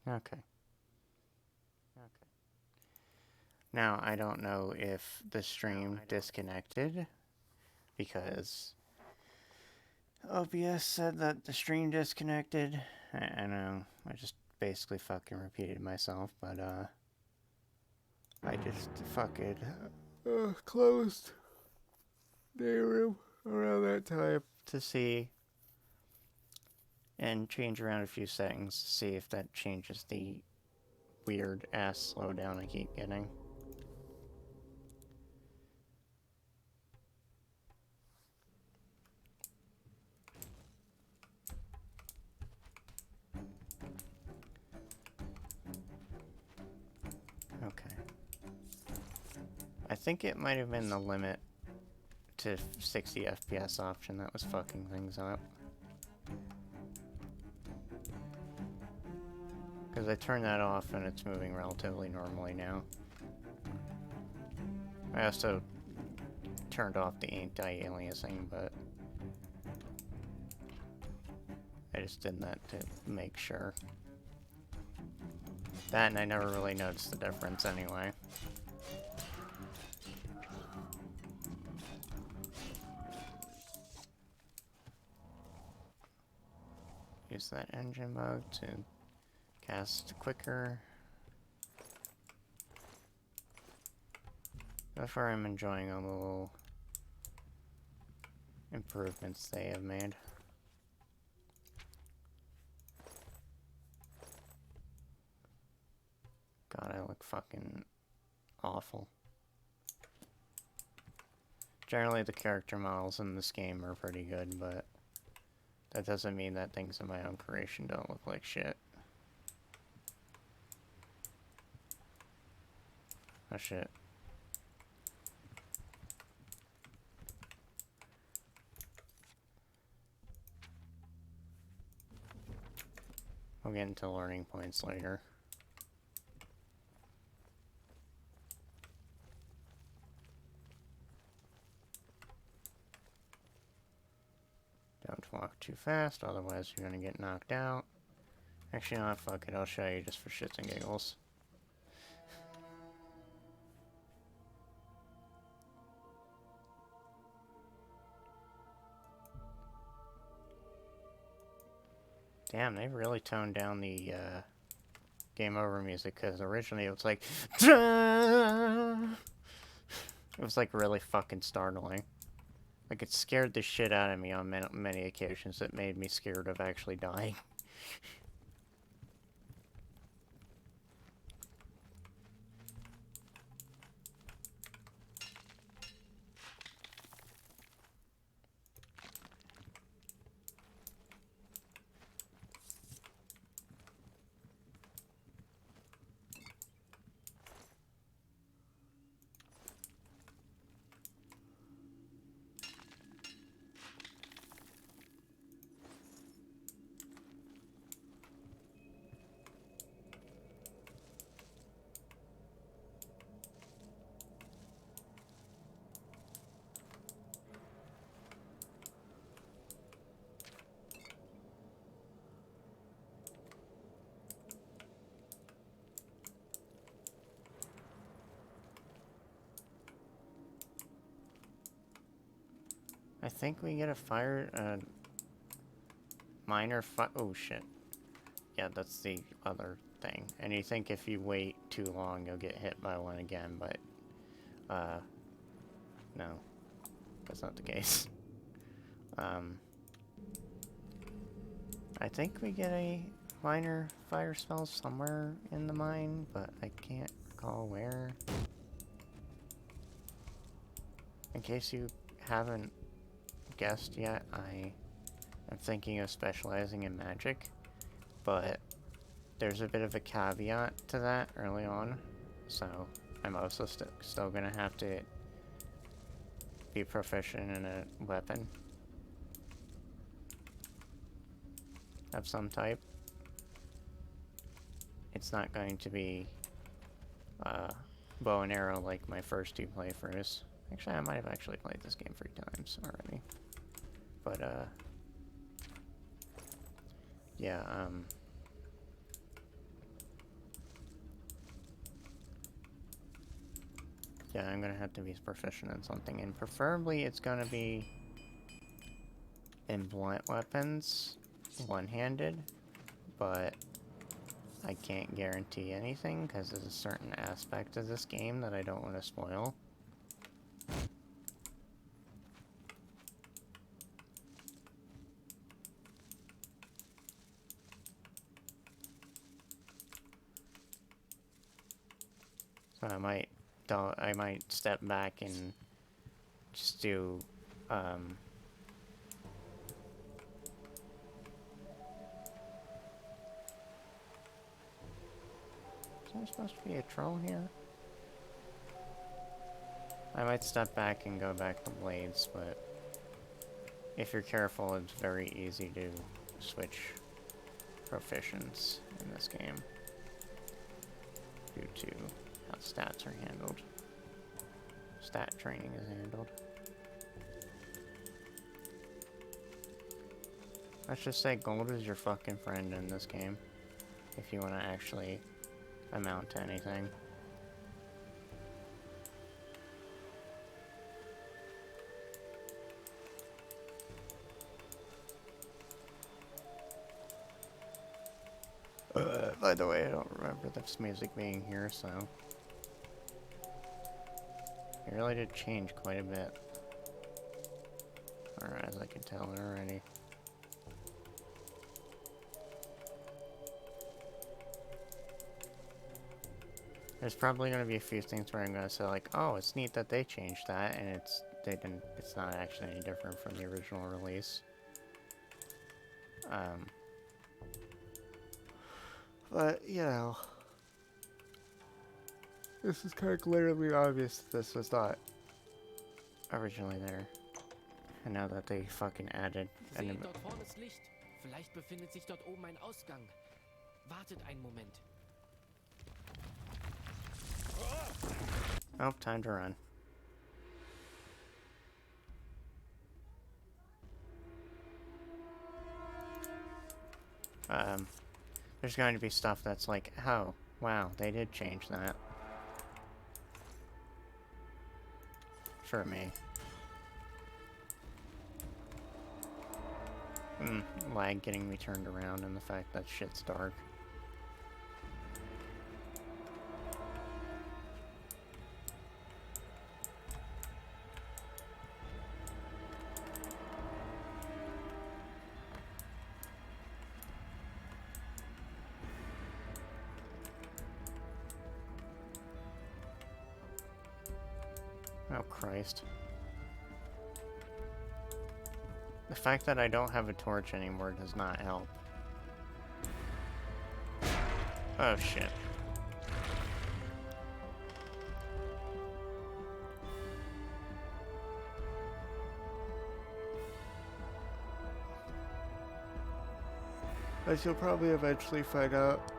Okay. Okay. Now, I don't know if the stream disconnected because OBS said that the stream disconnected. I know, I just basically fucking repeated myself, but I just fucking closed Nehrim around that time to see and change around a few settings to see if that changes the weird ass slowdown I keep getting. Okay. I think it might have been the limit to 60 FPS option that was fucking things up. Because I turned that off and it's moving relatively normally now. I also turned off the anti-aliasing, but I just did that to make sure. That, and I never really noticed the difference anyway. Use that engine mode to cast quicker. So far I'm enjoying all the little improvements they have made. God, I look fucking awful. Generally the character models in this game are pretty good, but that doesn't mean that things in my own creation don't look like shit. Oh shit. We'll get into learning points later. Don't walk too fast, otherwise you're gonna get knocked out. Actually, no, fuck it, I'll show you just for shits and giggles. Damn, they really toned down the game over music, because originally it was like... It was like really fucking startling. Like it scared the shit out of me on many occasions. It made me scared of actually dying. I think we get a minor oh shit. Yeah, that's the other thing. And you think if you wait too long, you'll get hit by one again, but, no. That's not the case. I think we get a minor fire spell somewhere in the mine, but I can't recall where. In case you haven't guessed yet, I am thinking of specializing in magic, but there's a bit of a caveat to that early on, so I'm also still gonna have to be proficient in a weapon of some type. It's not going to be bow and arrow like my first two playthroughs. Actually, I might have actually played this game 3 times already. But, yeah, Yeah, I'm gonna have to be proficient in something, and preferably it's gonna be in blunt weapons, one-handed, but I can't guarantee anything because there's a certain aspect of this game that I don't want to spoil. So I might step back and just do is there supposed to be a troll here? I might step back and go back to blades, but if you're careful, it's very easy to switch proficients in this game due to how stats are handled. Stat training is handled. Let's just say gold is your fucking friend in this game, if you want to actually amount to anything. By the way, I don't remember this music being here, so it really did change quite a bit. Or as I can tell already. There's probably gonna be a few things where I'm gonna say like, oh, it's neat that they changed that, and it's not actually any different from the original release. But, you know, this is kind of glaringly obvious that this was not originally there. And now that they fucking added an... Seht, dort vorne ist Licht. Vielleicht befindet sich dort oben ein Ausgang. Wartet einen Moment. Oh, time to run. There's going to be stuff that's like, oh, wow, they did change that. For me. Lag getting me turned around and the fact that shit's dark. Oh, Christ. The fact that I don't have a torch anymore does not help. Oh, shit. As you'll probably eventually find out,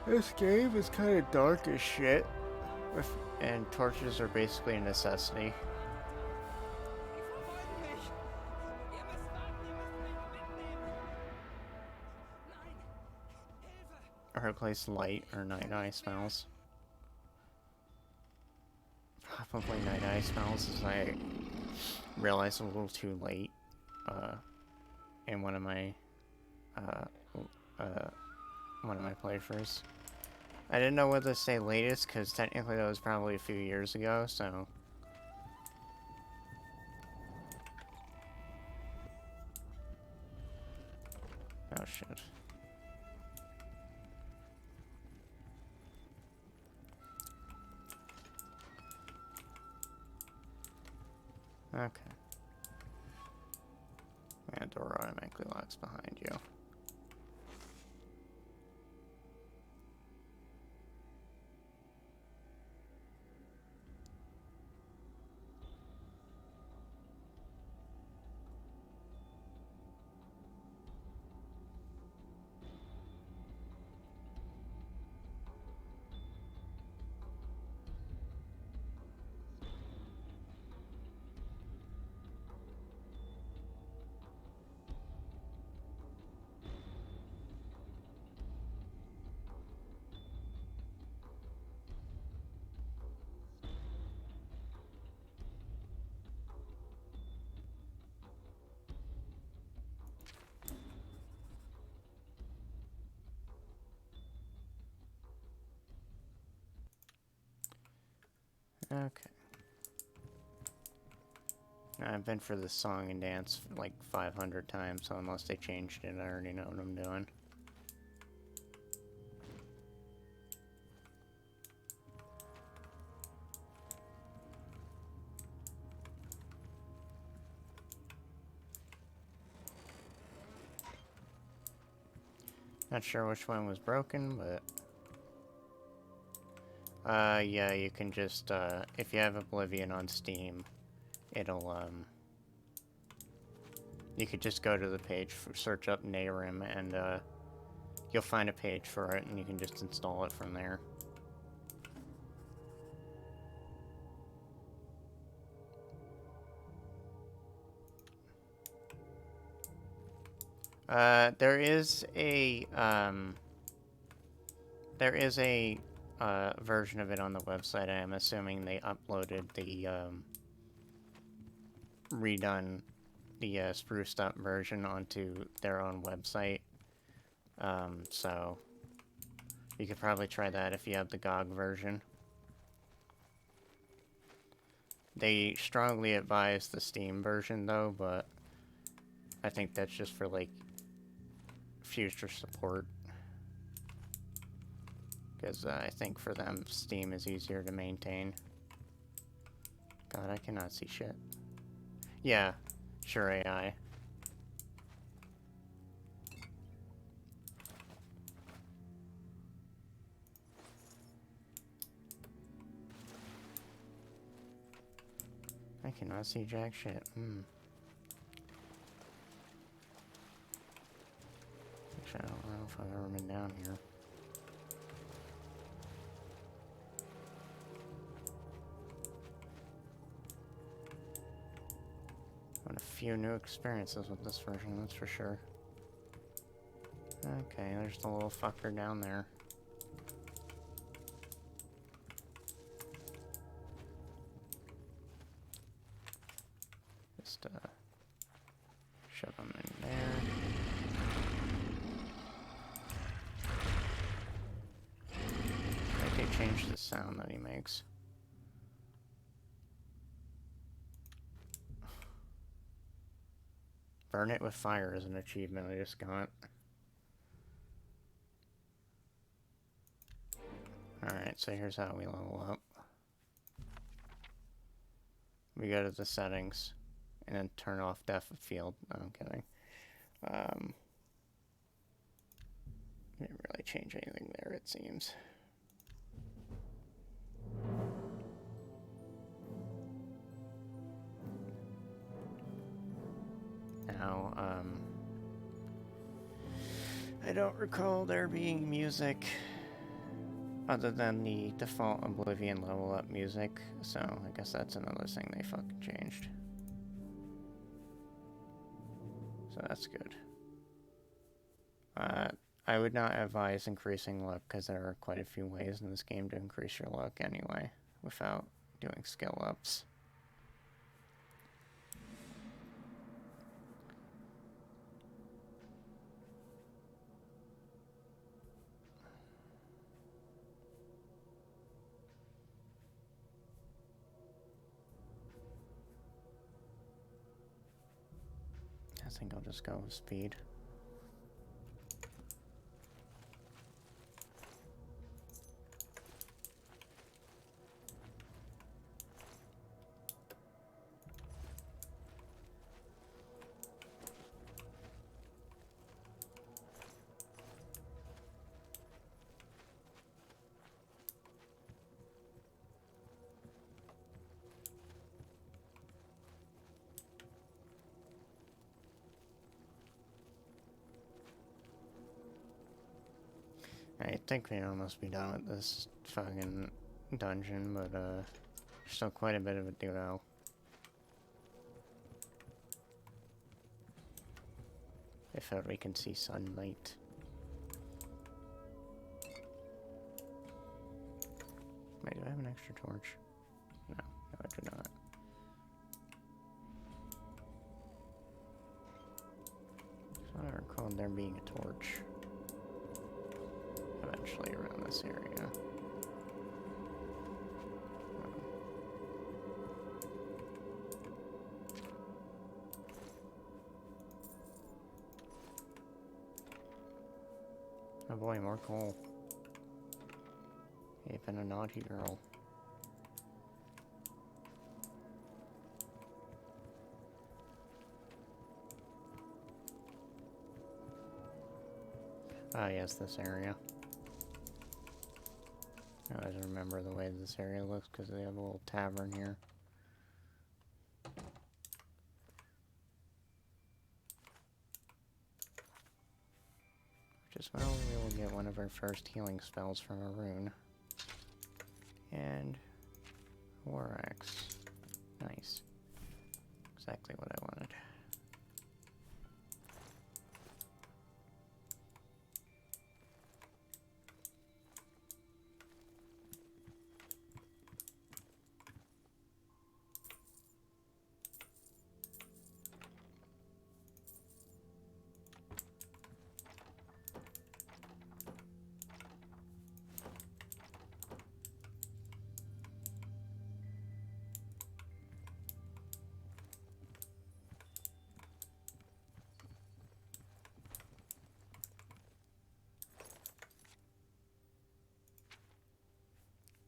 this game is kind of dark as shit. And torches are basically a necessity. Or replace light or night eye spells. Probably night eye spells, as I realized a little too late in one of my playthroughs. I didn't know whether to say latest, because technically that was probably a few years ago, so... Oh, shit. Okay. And door automatically locks behind you. Okay. I've been for this song and dance like 500 times, so unless they changed it, I already know what I'm doing. Not sure which one was broken, but... yeah, you can just, if you have Oblivion on Steam, it'll, you could just go to the page, search up Nehrim, and, you'll find a page for it, and you can just install it from there. There is a version of it on the website. I am assuming they uploaded the, redone the, spruced up version onto their own website. So you could probably try that if you have the GOG version. They strongly advise the Steam version, though, but I think that's just for, like, future support. Because I think for them, Steam is easier to maintain. God, I cannot see shit. Yeah, sure AI. I cannot see jack shit. Actually, I don't know if I've ever been down here. Got a few new experiences with this version, that's for sure. Okay, there's the little fucker down there. Just, shove him in there. I think they changed the sound that he makes. Burn it with fire is an achievement I just got. Alright, so here's how we level up. We go to the settings, and then turn off depth of field. No, I'm kidding. Didn't really change anything there, it seems. Now, I don't recall there being music other than the default Oblivion level up music, so I guess that's another thing they fucking changed. So that's good. I would not advise increasing luck, because there are quite a few ways in this game to increase your luck anyway, without doing skill ups. I think I'll just go with speed. I think we'd almost be done with this fucking dungeon, but there's still quite a bit of it to go. If ever we can see sunlight. Wait, do I have an extra torch? No, I do not. So I recall there being a torch eventually around this area. Oh boy, more coal. You've been a naughty girl. Ah, yes, this area. I always remember the way this area looks because they have a little tavern here. Which is when we will get one of our first healing spells from a rune. And Warax. Nice. Exactly what I wanted.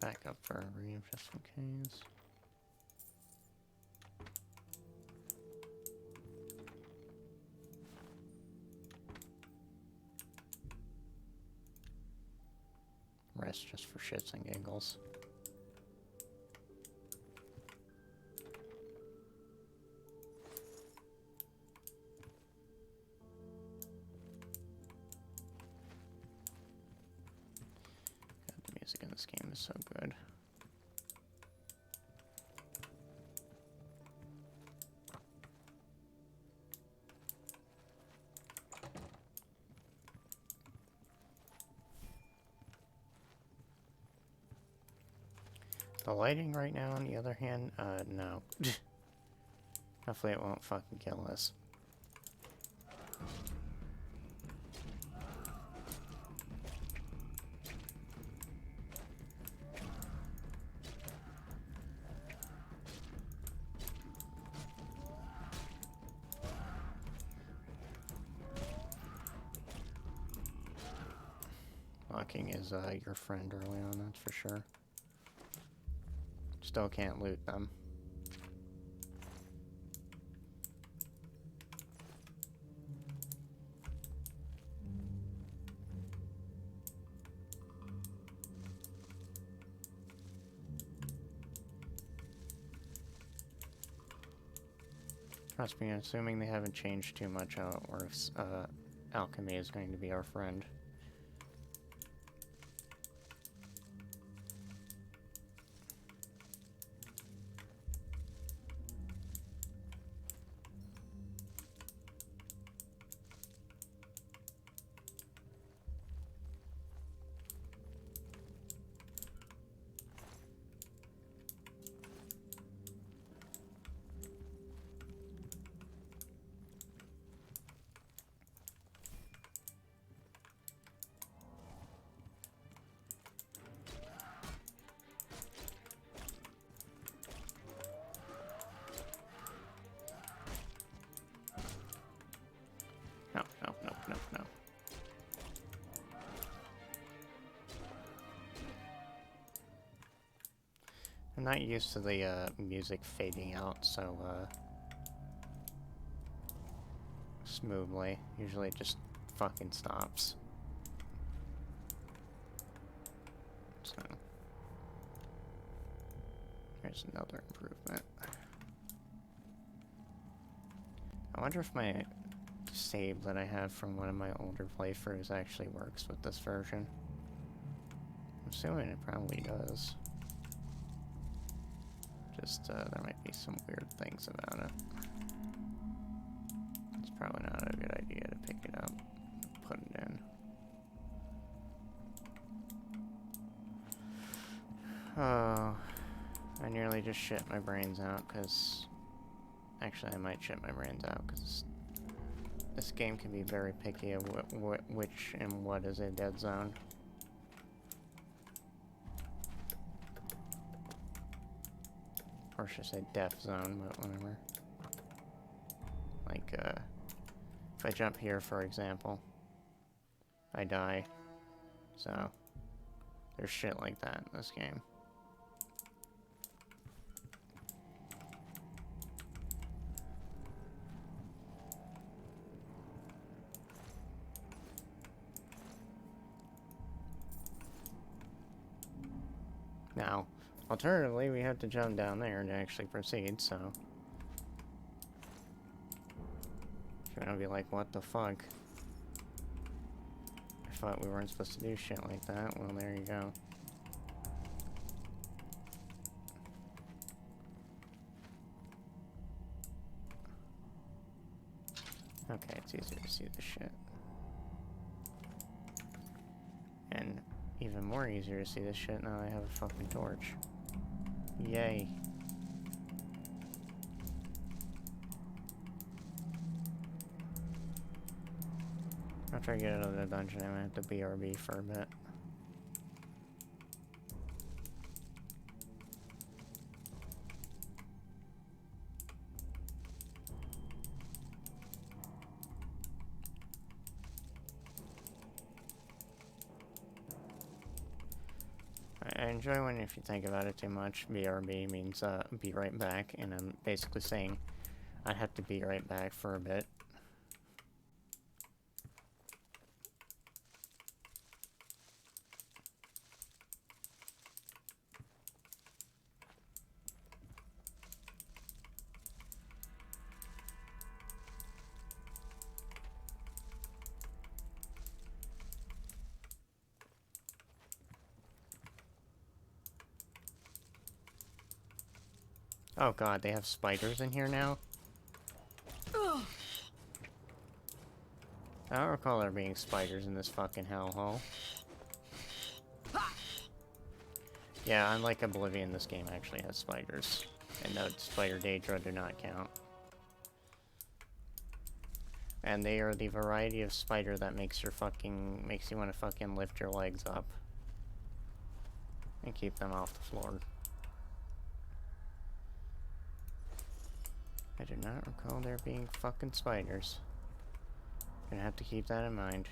Back up for a reef just in case. Rest just for shits and giggles. God, the music in this game is so good. The lighting right now, on the other hand, no. Hopefully it won't fucking kill us. Locking is, your friend early on, that's for sure. Still can't loot them. Trust me, assuming they haven't changed too much how it works, alchemy is going to be our friend. No, no, no, no, no. I'm not used to the, music fading out so, smoothly. Usually it just fucking stops. So, here's another improvement. I wonder if my save that I have from one of my older playthroughs actually works with this version. I'm assuming it probably does. Just, there might be some weird things about it. It's probably not a good idea to pick it up and put it in. Oh, I nearly just shit my brains out, because... Actually, I might shit my brains out, because this game can be very picky of which and what is a dead zone. Or should I say death zone, but whatever. Like, if I jump here, for example, I die. So, there's shit like that in this game. Now, alternatively, we have to jump down there to actually proceed, so... You're gonna be like, what the fuck? I thought we weren't supposed to do shit like that. Well, there you go. Okay, it's easier to see the shit. And even more easier to see this shit now that I have a fucking torch. Yay. After I get out of the dungeon, I'm gonna have to BRB for a bit. I enjoy when, if you think about it too much, BRB means be right back, and I'm basically saying I'd have to be right back for a bit. Oh god, they have spiders in here now? I don't recall there being spiders in this fucking hellhole. Yeah, unlike Oblivion, this game actually has spiders. And no, Spider Daedra do not count. And they are the variety of spider that makes you want to fucking lift your legs up. And keep them off the floor. I do not recall there being fucking spiders. Gonna have to keep that in mind.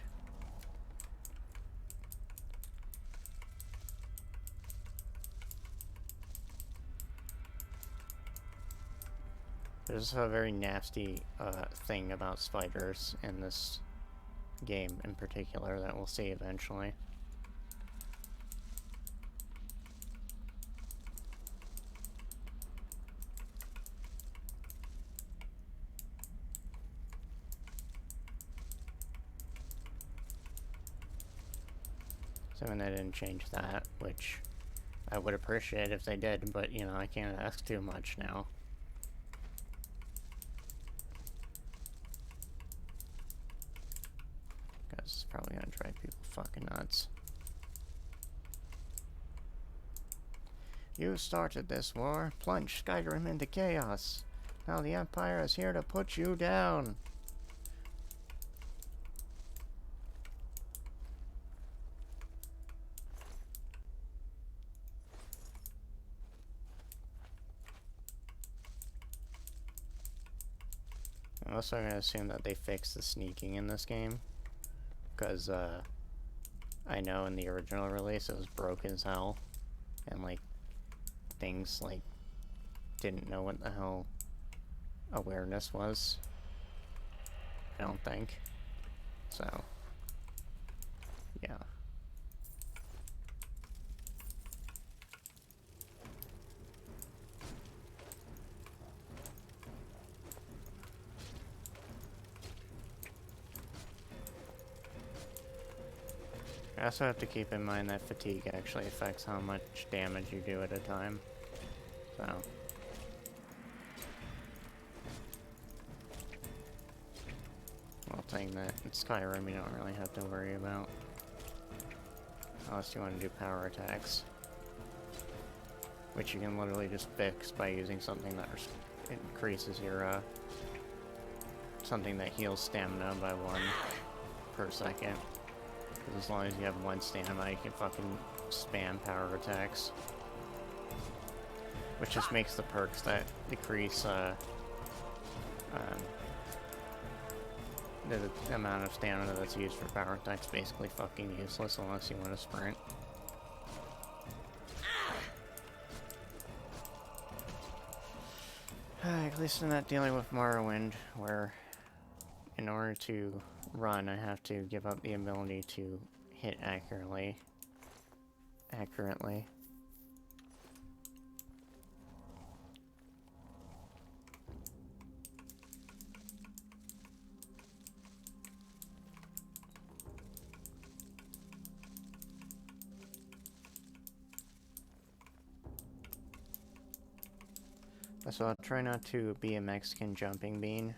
There's a very nasty thing about spiders in this game in particular that we'll see eventually. And they didn't change that, which I would appreciate if they did, but, you know, I can't ask too much now. Because it's probably gonna drive people fucking nuts. You started this war, plunged Skyrim into chaos. Now the Empire is here to put you down. I'm also gonna assume that they fixed the sneaking in this game, because I know in the original release it was broke as hell, and like things like didn't know what the hell awareness was. I don't think. So yeah. I also have to keep in mind that fatigue actually affects how much damage you do at a time. So. Well, thing that in Skyrim you don't really have to worry about. Unless you want to do power attacks. Which you can literally just fix by using something that increases your, something that heals stamina by 1 per second. Because as long as you have 1 stamina, you can fucking spam power attacks. Which just makes the perks that decrease, the amount of stamina that's used for power attack's basically fucking useless unless you want to sprint. At least I'm not dealing with Morrowind, where in order to run, I have to give up the ability to hit accurately. So I'll try not to be a Mexican jumping bean.